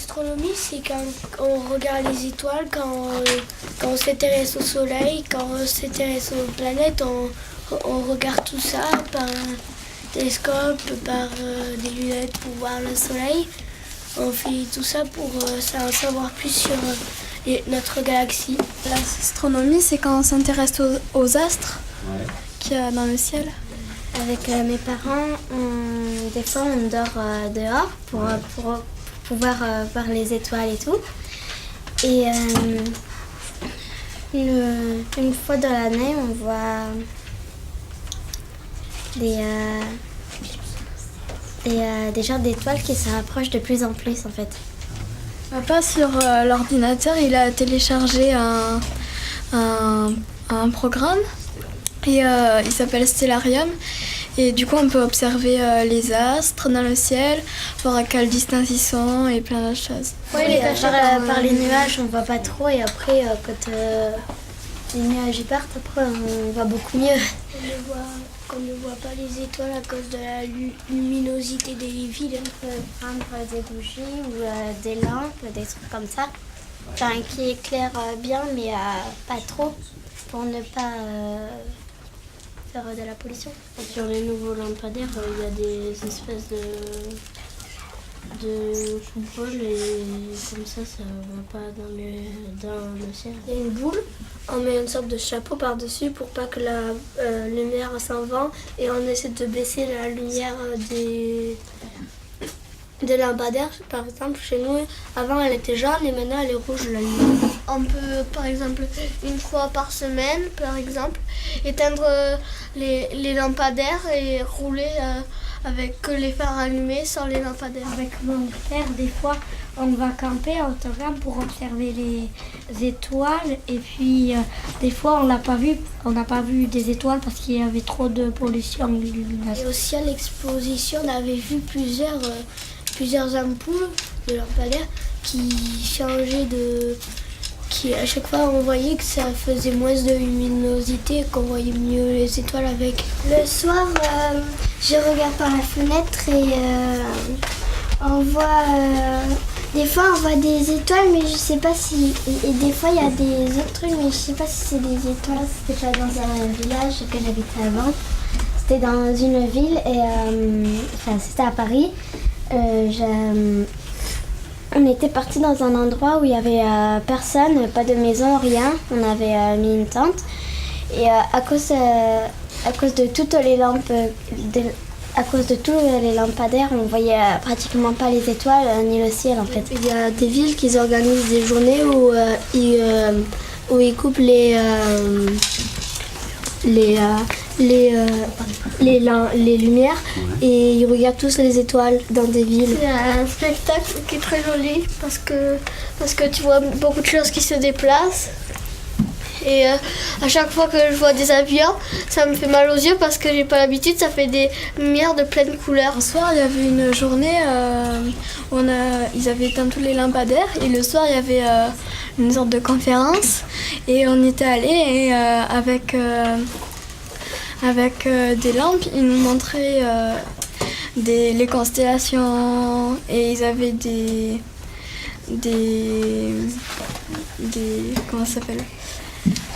L'astronomie, c'est quand on regarde les étoiles, quand on s'intéresse au soleil, quand on s'intéresse aux planètes, on regarde tout ça par un télescope, par des lunettes pour voir le soleil. On fait tout ça pour en savoir plus sur notre galaxie. L'astronomie, c'est quand on s'intéresse aux astres qu'il y a dans le ciel. Avec mes parents, des fois on dort dehors pour pouvoir voir les étoiles et tout. Et une fois dans l'année, on voit des genres d'étoiles qui se rapprochent de plus en plus en fait. Papa, sur l'ordinateur, il a téléchargé un programme et il s'appelle Stellarium. Et du coup, on peut observer les astres dans le ciel, voir à quelle distance ils sont et plein d'autres choses. Oui, il est caché par les nuages, on ne voit pas trop. Et après, quand les nuages y partent, après, on voit beaucoup mieux. On ne voit pas les étoiles à cause de la luminosité des villes. On peut prendre des bougies ou des lampes, des trucs comme ça. Enfin, qui éclairent bien, mais pas trop, pour ne pas faire de la pollution. Sur les nouveaux lampadaires, il y a des espèces de coupoles et comme ça ne va pas dans le ciel. Il y a une boule, on met une sorte de chapeau par-dessus pour pas que la lumière s'en va et on essaie de baisser la lumière des lampadaires. Par exemple, chez nous, avant elle était jaune et maintenant elle est rouge la lumière. On peut, par exemple, une fois par semaine, par exemple, éteindre les lampadaires et rouler avec que les phares allumés sans les lampadaires. Avec mon père, des fois, on va camper à Autographe pour observer les étoiles. Et puis, des fois, on n'a pas vu des étoiles parce qu'il y avait trop de pollution lumineuse. Et aussi à l'exposition, on avait vu plusieurs ampoules de lampadaires qui changeaient à chaque fois on voyait que ça faisait moins de luminosité, qu'on voyait mieux les étoiles avec. Le soir, je regarde par la fenêtre et on voit des fois on voit des étoiles, mais je sais pas si, et des fois il y a des autres trucs, mais je sais pas si c'est des étoiles. C'était pas dans un village que j'habitais avant, c'était dans une ville et c'était à Paris. On était partis dans un endroit où il y avait personne, pas de maison, rien. On avait mis une tente et à cause de toutes les lampes, à cause de tous les lampadaires, on voyait pratiquement pas les étoiles ni le ciel en fait. Il y a des villes qui organisent des journées où ils coupent les lumières et ils regardent tous les étoiles dans des villes. C'est un spectacle qui est très joli parce que tu vois beaucoup de choses qui se déplacent. Et à chaque fois que je vois des avions, ça me fait mal aux yeux parce que j'ai pas l'habitude, ça fait des lumières de pleines couleurs. Un soir, il y avait une journée où ils avaient éteint tous les lampadaires et le soir, il y avait une sorte de conférence et on était allés et avec des lampes, ils nous montraient les constellations et ils avaient des comment ça s'appelle,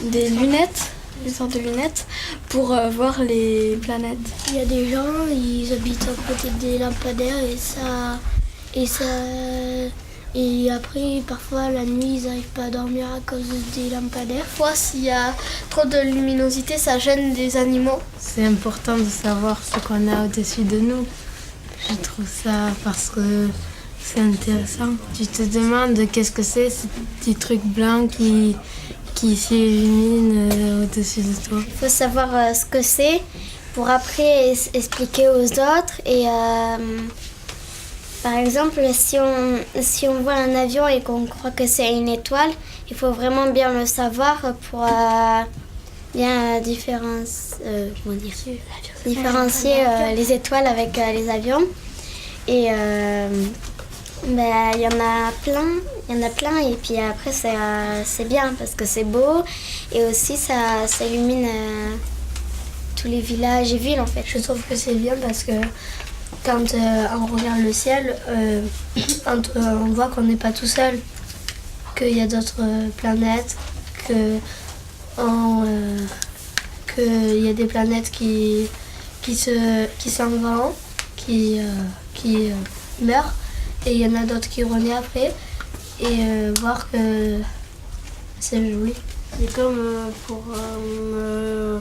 des lunettes, des sortes de lunettes pour voir les planètes. Il y a des gens, ils habitent à côté des lampadaires et après, parfois, la nuit, ils n'arrivent pas à dormir à cause des lampadaires. Parfois, s'il y a trop de luminosité, ça gêne des animaux. C'est important de savoir ce qu'on a au-dessus de nous. Je trouve ça parce que c'est intéressant. Tu te demandes qu'est-ce que c'est, ces petits trucs blancs qui s'illuminent au-dessus de toi. Il faut savoir ce que c'est pour après expliquer aux autres et par exemple, si on voit un avion et qu'on croit que c'est une étoile, il faut vraiment bien le savoir pour bien différencier les étoiles avec les avions. Et il y en a plein et puis après c'est bien parce que c'est beau et aussi ça illumine tous les villages et villes en fait. Je trouve que c'est bien parce que quand on regarde le ciel, on voit qu'on n'est pas tout seul, qu'il y a d'autres planètes, qu'il y a des planètes qui s'en vont, qui meurent, et il y en a d'autres qui renaissent après, et voir que c'est joli. C'est comme pour me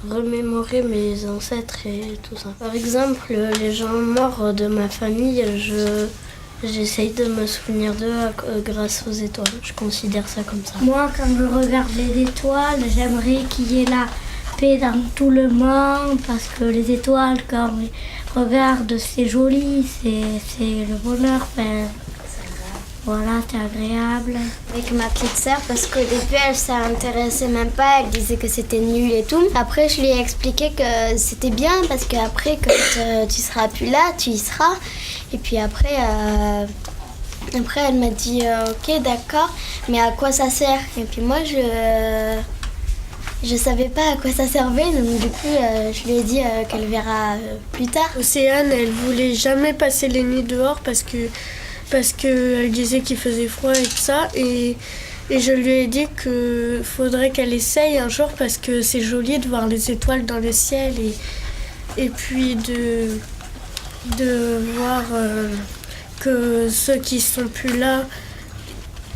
remémorer mes ancêtres et tout ça. Par exemple, les gens morts de ma famille, j'essaye de me souvenir d'eux grâce aux étoiles. Je considère ça comme ça. Moi, quand je regarde les étoiles, j'aimerais qu'il y ait la paix dans tout le monde parce que les étoiles, quand on regarde, c'est joli, c'est le bonheur. Enfin, voilà, c'est agréable. Avec ma petite sœur parce qu'au début elle s'intéressait même pas, elle disait que c'était nul et tout. Après je lui ai expliqué que c'était bien parce qu'après quand tu seras plus là, tu y seras. Et puis après elle m'a dit ok d'accord, mais à quoi ça sert? Et puis moi je savais pas à quoi ça servait, donc du coup je lui ai dit qu'elle verra plus tard. Océane, elle voulait jamais passer les nuits dehors parce qu'elle disait qu'il faisait froid et tout ça. Et je lui ai dit qu'il faudrait qu'elle essaye un jour parce que c'est joli de voir les étoiles dans le ciel et puis de voir que ceux qui sont plus là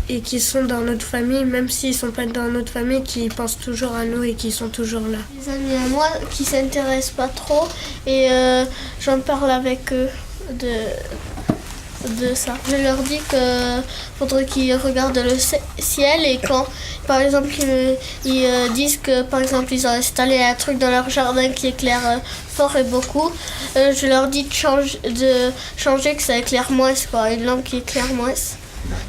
et qui sont dans notre famille, même s'ils sont pas dans notre famille, qui pensent toujours à nous et qui sont toujours là. Des amis à moi qui s'intéressent pas trop et j'en parle avec eux de ça. Je leur dis qu'il faudrait qu'ils regardent le ciel et quand, par exemple, ils disent que, par exemple, ils ont installé un truc dans leur jardin qui éclaire fort et beaucoup, je leur dis de changer, que ça éclaire moins, quoi, une lampe qui éclaire moins,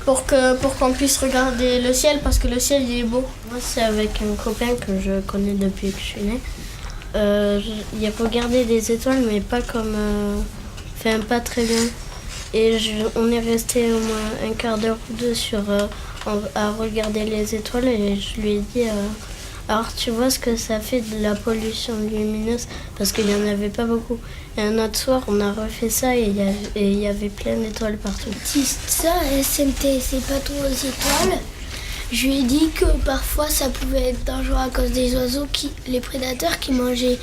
pour qu'on puisse regarder le ciel parce que le ciel il est beau. Moi, c'est avec un copain que je connais depuis que je suis née. Il faut regarder des étoiles, mais pas comme... Enfin, pas très bien. Et on est resté au moins un quart d'heure ou deux à regarder les étoiles et je lui ai dit alors tu vois ce que ça fait de la pollution lumineuse parce qu'il n'y en avait pas beaucoup. Et un autre soir on a refait ça et il y avait plein d'étoiles partout. Si ça, elle s'intéressait pas trop aux étoiles, je lui ai dit que parfois ça pouvait être dangereux à cause des oiseaux, les prédateurs qui mangeaient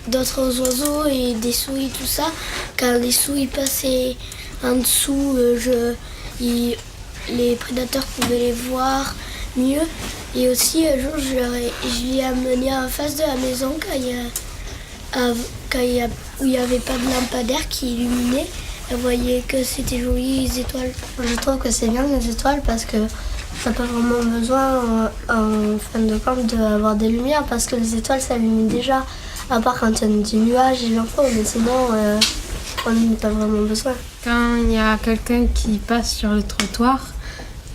d'autres oiseaux et des souris, tout ça. Quand les souris passaient en dessous, les prédateurs pouvaient les voir mieux. Et aussi, un jour, je lui ai amené en face de la maison où il n'y avait pas de lampadaire qui illuminait. Elle voyait que c'était joli, les étoiles. Je trouve que c'est bien les étoiles parce que t'as pas vraiment besoin en fin de compte d'avoir des lumières parce que les étoiles ça illumine déjà. À part quand il y a des nuages et l'info, mais sinon, on n'a pas vraiment besoin. Quand il y a quelqu'un qui passe sur le trottoir,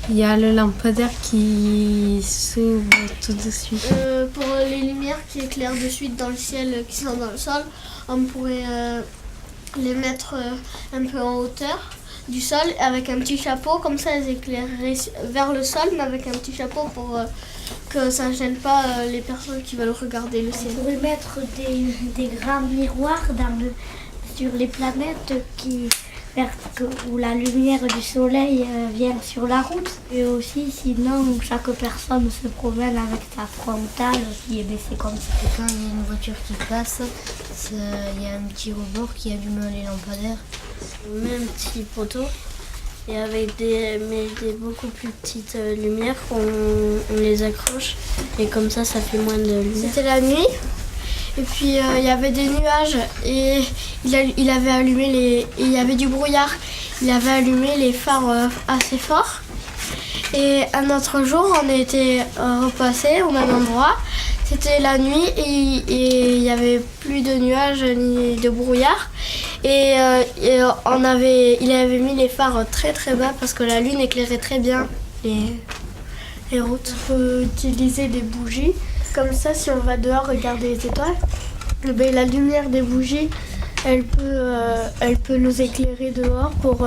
il y a le lampadaire qui s'ouvre tout de suite. Pour les lumières qui éclairent de suite dans le ciel, qui sont dans le sol, on pourrait les mettre un peu en hauteur du sol avec un petit chapeau, comme ça elles éclaireraient vers le sol, mais avec un petit chapeau pour que ça ne gêne pas les personnes qui veulent regarder le ciel. On pourrait mettre des grands miroirs sur les planètes où la lumière du soleil vient sur la route. Et aussi, sinon, chaque personne se promène avec sa frontale aussi, et c'est comme ça. Et quand il y a une voiture qui passe, il y a un petit rebord qui allume les lampadaires. Même petit poteau. Et avec des beaucoup plus petites lumières, on les accroche. Et comme ça fait moins de lumière. C'était la nuit. Et puis il y avait des nuages et il avait allumé il y avait du brouillard. Il avait allumé les phares assez fort. Et un autre jour, on était repassé au même endroit. C'était la nuit et il n'y avait plus de nuages ni de brouillard. Et il avait mis les phares très très bas parce que la lune éclairait très bien les routes. On peut utiliser des bougies. Comme ça, si on va dehors regarder les étoiles, la lumière des bougies, elle peut nous éclairer dehors pour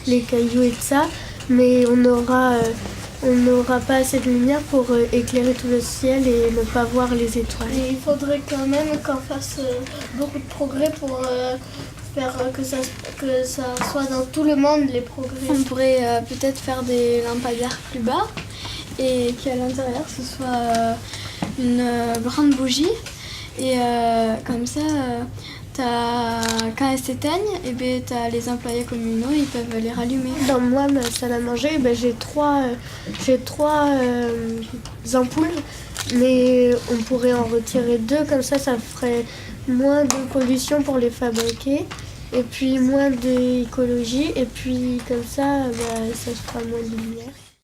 les cailloux et tout ça. Mais on aura on n'aura pas assez de lumière pour éclairer tout le ciel et ne pas voir les étoiles. Et il faudrait quand même qu'on fasse beaucoup de progrès pour faire que ça soit dans tout le monde les progrès. On pourrait peut-être faire des lampadaires plus bas et qu'à l'intérieur ce soit une grande bougie. Et comme ça, quand elles s'éteignent, t'as les employés communaux, ils peuvent les rallumer. Dans moi, ma salle à manger, j'ai trois ampoules, mais on pourrait en retirer 2, comme ça ferait moins de pollution pour les fabriquer, et puis moins d'écologie, et puis comme ça, ça fera moins de lumière.